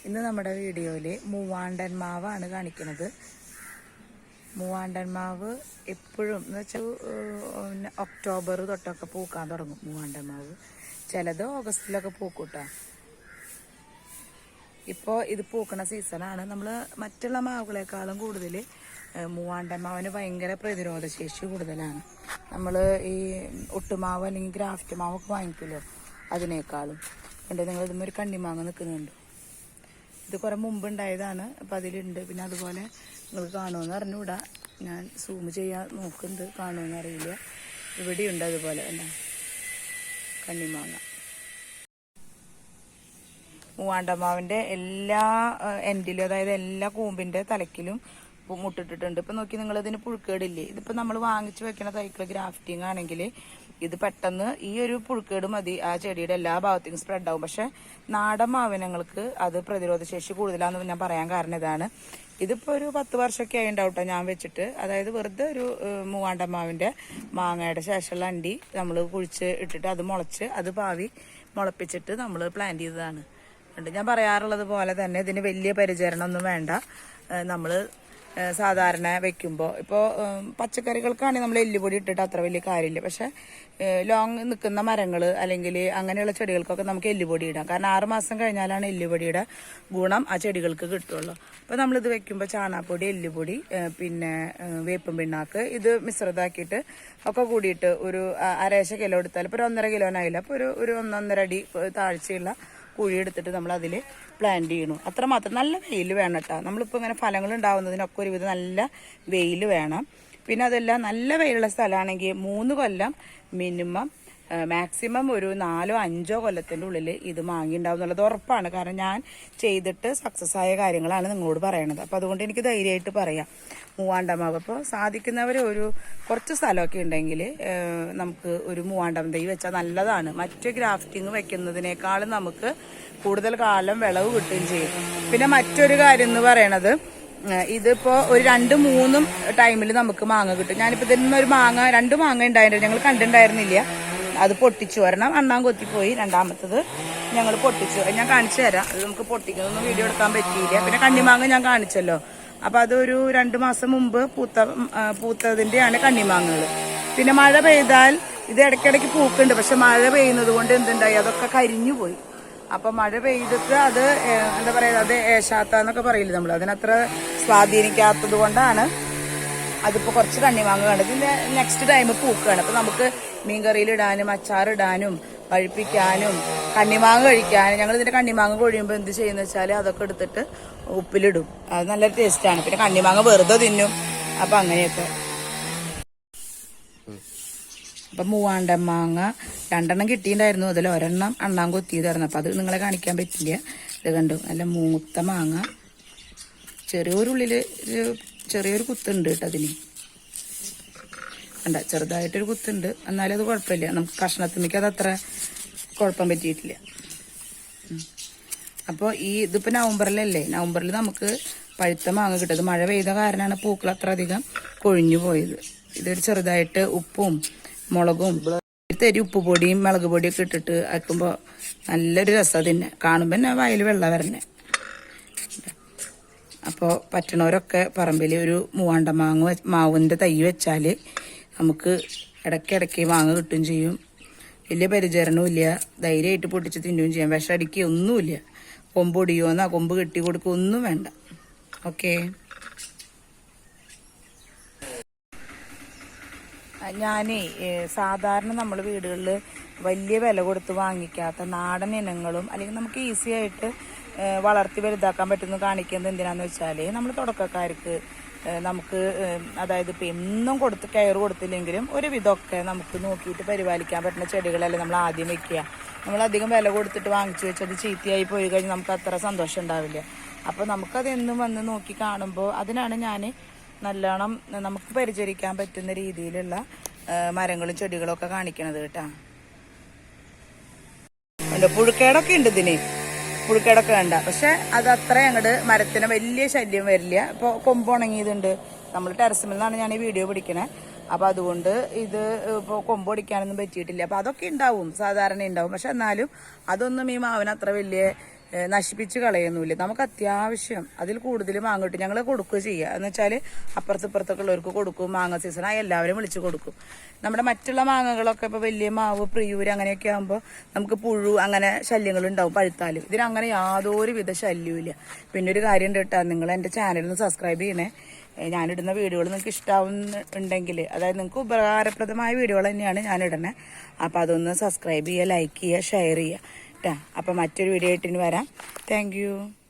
ഇന്ന് നമ്മുടെ വീഡിയോയിൽ മൂവാണ്ടൻ മാവാണ് കാണിക്കുന്നത്. മൂവാണ്ടൻ മാവ് എപ്പോഴും എന്ന് വെച്ചാൽ ഒക്ടോബർ തൊട്ടൊക്കെ പൂക്കാൻ തുടങ്ങും. മൂവാണ്ടൻ മാവ് ചിലത് ഓഗസ്റ്റിലൊക്കെ പൂക്കൂട്ടാ. ഇപ്പോൾ ഇത് പൂക്കണ സീസണാണ്. നമ്മൾ മറ്റുള്ള മാവുകളെക്കാളും കൂടുതൽ മൂവാണ്ടൻ മാവിന് ഭയങ്കര പ്രതിരോധ ശേഷി കൂടുതലാണ്. നമ്മൾ ഈ ഒട്ടുമാവ് അല്ലെങ്കിൽ ഗ്രാഫ്റ്റ് മാവൊക്കെ വാങ്ങിക്കുമല്ലോ, അതിനേക്കാളും ഉണ്ട്. നിങ്ങൾ ഇതുമ്പോൾ ഒരു കണ്ണിമാങ്ങ നിൽക്കുന്നുണ്ട്. ഇത് കുറേ മുമ്പ് ഉണ്ടായതാണ്, അപ്പം അതിലുണ്ട്. പിന്നെ അതുപോലെ നിങ്ങൾ കാണുമെന്ന് അറിഞ്ഞുകൂടാ, ഞാൻ സൂം ചെയ്യാൻ നോക്കുന്നത്, കാണുമെന്ന് അറിയില്ല. ഇവിടെയുണ്ട് അതുപോലെ അല്ലേ കണ്ണിമാങ്ങ. മൂവാണ്ടമാവിൻ്റെ എല്ലാ എൻഡിലും, അതായത് എല്ലാ കൂമ്പിൻ്റെ തലക്കിലും മുട്ടിട്ടിട്ടുണ്ട്. ഇപ്പം നോക്കി നിങ്ങളിതിന് പുഴുക്കേടില്ലേ. ഇതിപ്പോൾ നമ്മൾ വാങ്ങിച്ചു വെക്കുന്ന തൈക്കൾ ഗ്രാഫ്റ്റിംഗ് ആണെങ്കിൽ ഇത് പെട്ടെന്ന് ഈ ഒരു പുഴുക്കേട് മതി ആ ചെടിയുടെ എല്ലാ ഭാഗത്തേക്കും സ്പ്രെഡ് ആവും. പക്ഷെ നാടൻ മാവിനങ്ങൾക്ക് അത് പ്രതിരോധ ശേഷി കൂടുതലാണെന്ന് ഞാൻ പറയാൻ കാരണം ഇതാണ്. ഇതിപ്പോൾ ഒരു 10 വർഷമൊക്കെ ആയി ഉണ്ടാവട്ടെ ഞാൻ വെച്ചിട്ട്. അതായത് വെറുതെ ഒരു മൂവാണ്ടൻ മാവിൻ്റെ മാങ്ങയുടെ ശേഷമുള്ള അണ്ടി നമ്മൾ കുഴിച്ച് ഇട്ടിട്ട് അത് മുളച്ച് അത് പാവി മുളപ്പിച്ചിട്ട് നമ്മൾ പ്ലാന്റ് ചെയ്തതാണ്. ഞാൻ പറയാറുള്ളത് പോലെ തന്നെ ഇതിന് വലിയ പരിചരണമൊന്നും വേണ്ട. നമ്മൾ സാധാരണ വെക്കുമ്പോൾ ഇപ്പോൾ പച്ചക്കറികൾക്കാണെങ്കിൽ നമ്മൾ എല്ലുപൊടി ഇട്ടിട്ട് അത്ര വലിയ കാര്യമില്ല. പക്ഷെ ലോങ് നിൽക്കുന്ന മരങ്ങൾ അല്ലെങ്കിൽ അങ്ങനെയുള്ള ചെടികൾക്കൊക്കെ നമുക്ക് എല്ലുപൊടി ഇടാം. കാരണം 6 മാസം കഴിഞ്ഞാലാണ് എല്ലുപൊടിയുടെ ഗുണം ആ ചെടികൾക്ക് കിട്ടുള്ളൂ. അപ്പോൾ നമ്മളിത് വെക്കുമ്പോൾ ചാണകപ്പൊടി, എല്ലുപൊടി, പിന്നെ വേപ്പും പിണ്ണാക്ക് ഇത് മിശ്രിതമാക്കിയിട്ട് ഒക്കെ കൂടിയിട്ട് ഒരു അരേശ കിലോ എടുത്താൽ ഇപ്പോൾ ഒരു 1.5 കിലോനായില്ല, അപ്പോൾ ഒരു 1.5 അടി താഴ്ചയുള്ള കുഴി എടുത്തിട്ട് നമ്മൾ അതിൽ പ്ലാന്റ് ചെയ്യണം. അത്രമാത്രം നല്ല വെയിൽ വേണം കേട്ടോ. നമ്മളിപ്പോൾ ഇങ്ങനെ ഫലങ്ങൾ ഉണ്ടാവുന്നതിനൊക്കെ ഒരുവിധം നല്ല വെയിൽ വേണം. പിന്നെ അതെല്ലാം നല്ല വെയിലുള്ള സ്ഥലമാണെങ്കിൽ 3 കൊല്ലം മിനിമം, മാക്സിമം ഒരു 4-5 കൊല്ലത്തിൻ്റെ ഉള്ളിൽ ഇത് മാങ്ങി ഉണ്ടാവും എന്നുള്ളത് ഉറപ്പാണ്. കാരണം ഞാൻ ചെയ്തിട്ട് സക്സസ് ആയ കാര്യങ്ങളാണ് നിങ്ങളോട് പറയണത്. അപ്പോൾ അതുകൊണ്ട് എനിക്ക് ധൈര്യമായിട്ട് പറയാം. മൂവാണ്ടമാവ് ഇപ്പോൾ സാധിക്കുന്നവർ ഒരു കുറച്ച് സ്ഥലമൊക്കെ ഉണ്ടെങ്കിൽ നമുക്ക് ഒരു മൂവാണ്ടം തൈ വെച്ചാൽ നല്ലതാണ്. മറ്റ് ഗ്രാഫ്റ്റിംഗ് വെക്കുന്നതിനേക്കാളും നമുക്ക് കൂടുതൽ കാലം വിളവ് കിട്ടുകയും ചെയ്യും. പിന്നെ മറ്റൊരു കാര്യം എന്ന് പറയണത്, ഇതിപ്പോൾ ഒരു 2-3 ടൈമിൽ നമുക്ക് മാങ്ങ കിട്ടും. ഞാനിപ്പോൾ ഇതിൽ നിന്നൊരു 2 മാങ്ങ ഉണ്ടായിരുന്നു, ഞങ്ങൾ കണ്ടിട്ടുണ്ടായിരുന്നില്ല. അത് പൊട്ടിച്ചു. ഒരെണ്ണം അണ്ണാൻ കൊത്തിപ്പോയി, രണ്ടാമത്തത് ഞങ്ങൾ പൊട്ടിച്ചു. ഞാൻ കാണിച്ചു തരാം. അത് നമുക്ക് പൊട്ടിക്കുന്നൊന്നും വീഡിയോ എടുക്കാൻ പറ്റിയില്ല. പിന്നെ കണ്ണിമാങ്ങ ഞാൻ കാണിച്ചല്ലോ. അപ്പം അതൊരു 2 മാസം മുമ്പ് പൂത്തതിൻ്റെയാണ് കണ്ണിമാങ്ങകൾ. പിന്നെ മഴ പെയ്താൽ ഇത് ഇടയ്ക്കിടയ്ക്ക് പൂക്കുണ്ട്. പക്ഷെ മഴ പെയ്യുന്നത് കൊണ്ട് എന്തുണ്ടായി, അതൊക്കെ കരിഞ്ഞു പോയി. അപ്പം മഴ പെയ്തിട്ട് അത് എന്താ പറയുക, അത് ഏശാത്തന്നൊക്കെ പറയില്ലേ നമ്മൾ, അതിനത്ര സ്വാധീനിക്കാത്തത് കൊണ്ടാണ് അതിപ്പോൾ കുറച്ച് കണ്ണിമാങ്ങ കണ്ടത്. ഇതിൻ്റെ നെക്സ്റ്റ് ടൈം പൂക്കുകയാണ്. അപ്പം നമുക്ക് മീൻകറിയിലിടാനും അച്ചാറിടാനും പഴുപ്പിക്കാനും കണ്ണിമാങ്ങ കഴിക്കാനും. ഞങ്ങൾ ഇതിൻ്റെ കണ്ണിമാങ്ങ കൊഴിയുമ്പോൾ എന്ത് ചെയ്യുന്ന വെച്ചാൽ അതൊക്കെ എടുത്തിട്ട് ഉപ്പിലിടും. അത് നല്ലൊരു ടേസ്റ്റാണ്. പിന്നെ കണ്ണിമാങ്ങ വെറുതെ തിന്നും. അപ്പം അങ്ങനെയൊക്കെ. അപ്പം മൂവാണ്ടൻ മാങ്ങ 2 കിട്ടിയിട്ടുണ്ടായിരുന്നു. അതിൽ ഒരെണ്ണം അണ്ണാൻ കൊത്തിയതായിരുന്നു. അപ്പം അത് നിങ്ങളെ കാണിക്കാൻ പറ്റില്ല. ഇത് കണ്ടു, നല്ല മൂത്ത മാങ്ങ. ചെറിയൊരുള്ളിൽ ചെറിയൊരു കുത്തുണ്ട് കേട്ടോ അതിന്. കണ്ട, ചെറുതായിട്ടൊരു കുത്തുണ്ട്. എന്നാലും അത് കുഴപ്പമില്ല. നമുക്ക് കഷ്ണത്തിലേക്ക് അത് അത്ര കുഴപ്പം പറ്റിയിട്ടില്ല. അപ്പോൾ ഇതിപ്പോൾ നവംബറിലല്ലേ, നവംബറിൽ നമുക്ക് പഴുത്ത മാങ്ങ കിട്ടും. മഴ പെയ്ത കാരണമാണ് പൂക്കൾ അത്ര അധികം കൊഴിഞ്ഞു പോയത്. ഇതൊരു ചെറുതായിട്ട് ഉപ്പും മുളകും തരി ഉപ്പ് പൊടിയും മുളക് പൊടിയൊക്കെ ഇട്ടിട്ട് ആക്കുമ്പോൾ നല്ലൊരു രസം. അതിനെ കാണുമ്പോൾ തന്നെ വായിൽ വെള്ളം വരണേ. അപ്പോൾ പറ്റണവരൊക്കെ പറമ്പിൽ ഒരു മൂവാണ്ട മാവിൻ്റെ തൈ വെച്ചാൽ നമുക്ക് ഇടയ്ക്കിടയ്ക്ക് മാങ്ങ കിട്ടുകയും ചെയ്യും. വലിയ പരിചരണവും ഇല്ല. ധൈര്യമായിട്ട് പൊട്ടിച്ച് തിന്നുകയും ചെയ്യാം. വിഷമടിക്കുക ഒന്നുമില്ല. കൊമ്പൊടിയോന്നാ കൊമ്പ് കെട്ടി കൊടുക്കുക ഒന്നും വേണ്ട. ഓക്കെ. ഞാനേ സാധാരണ നമ്മൾ വീടുകളിൽ വലിയ വില കൊടുത്ത് വാങ്ങിക്കാത്ത നാടൻ ഇനങ്ങളും അല്ലെങ്കിൽ നമുക്ക് ഈസി ആയിട്ട് വളർത്തി വലുതാക്കാൻ പറ്റുന്ന കാണിക്കുന്നത് എന്തിനാന്ന് വെച്ചാൽ നമ്മൾ തുടക്കക്കാർക്ക് നമുക്ക് അതായത് ഇപ്പം എന്നും കെയർ കൊടുത്തില്ലെങ്കിലും ഒരു വിധമൊക്കെ നമുക്ക് നോക്കിയിട്ട് പരിപാലിക്കാൻ പറ്റുന്ന ചെടികളല്ലേ നമ്മൾ ആദ്യം വെക്കുക. നമ്മളധികം വില കൊടുത്തിട്ട് വാങ്ങിച്ചു വെച്ചത് ചീത്തയായി പോയി കഴിഞ്ഞാൽ നമുക്ക് അത്ര സന്തോഷം ഉണ്ടാവില്ല. അപ്പോൾ നമുക്കത് എന്നും വന്ന് നോക്കി കാണുമ്പോൾ അതിനാണ് ഞാൻ നല്ലോണം നമുക്ക് പരിചരിക്കാൻ പറ്റുന്ന രീതിയിലുള്ള മരങ്ങളും ചെടികളും ഒക്കെ കാണിക്കണത് കേട്ടോ. പുഴുക്കേടൊക്കെ ഉണ്ട് ഇതിന്, പുഴുക്കേടൊക്കെ വേണ്ട. പക്ഷെ അത് അത്ര അങ്ങോട്ട് മരത്തിന് വലിയ ശല്യം വരില്ല. ഇപ്പോൾ കൊമ്പ് ഉണങ്ങിയതുണ്ട്. നമ്മൾ ടെറസിൽ നിന്നാണ് ഞാൻ ഈ വീഡിയോ പിടിക്കണേ. അപ്പോൾ അതുകൊണ്ട് ഇത് ഇപ്പോൾ കൊമ്പ് ഒടിക്കാനൊന്നും പറ്റിയിട്ടില്ല. അപ്പോൾ അതൊക്കെ ഉണ്ടാവും, സാധാരണ ഉണ്ടാവും. പക്ഷെ എന്നാലും അതൊന്നും ഈ മാവിന് അത്ര വലിയ നശിപ്പിച്ച് കളയൊന്നുമില്ല. നമുക്ക് അത്യാവശ്യം അതിൽ കൂടുതൽ മാങ്ങ കിട്ടും. ഞങ്ങൾ കൊടുക്കുക ചെയ്യുക എന്ന് വെച്ചാൽ അപ്പുറത്തിപ്പുറത്തൊക്കെ ഉള്ളവർക്ക് കൊടുക്കും. മാങ്ങ സീസണായി എല്ലാവരും വിളിച്ച് കൊടുക്കും. നമ്മുടെ മറ്റുള്ള മാങ്ങകളൊക്കെ ഇപ്പോൾ വലിയ മാവ് പ്രിയൂര് അങ്ങനെയൊക്കെ ആകുമ്പോൾ നമുക്ക് പുഴു അങ്ങനെ ശല്യങ്ങളുണ്ടാവും പഴുത്താലും. ഇതിനങ്ങനെ യാതൊരു വിധ ശല്യവും. പിന്നെ ഒരു കാര്യം ഉണ്ട് കേട്ടോ, നിങ്ങൾ എൻ്റെ ചാനലൊന്ന് സബ്സ്ക്രൈബ് ചെയ്യണേ. ഞാനിടുന്ന വീഡിയോകൾ നിങ്ങൾക്ക് ഇഷ്ടാവുന്നുണ്ടെങ്കിൽ, അതായത് നിങ്ങൾക്ക് ഉപകാരപ്രദമായ വീഡിയോകൾ തന്നെയാണ് ഞാനിടണേ. അപ്പോൾ അതൊന്ന് സബ്സ്ക്രൈബ് ചെയ്യുക, ലൈക്ക് ചെയ്യുക, ഷെയർ ചെയ്യുക കേട്ടോ. അപ്പോൾ മറ്റൊരു വീഡിയോ ആയിട്ട് ഇനി വരാം. താങ്ക്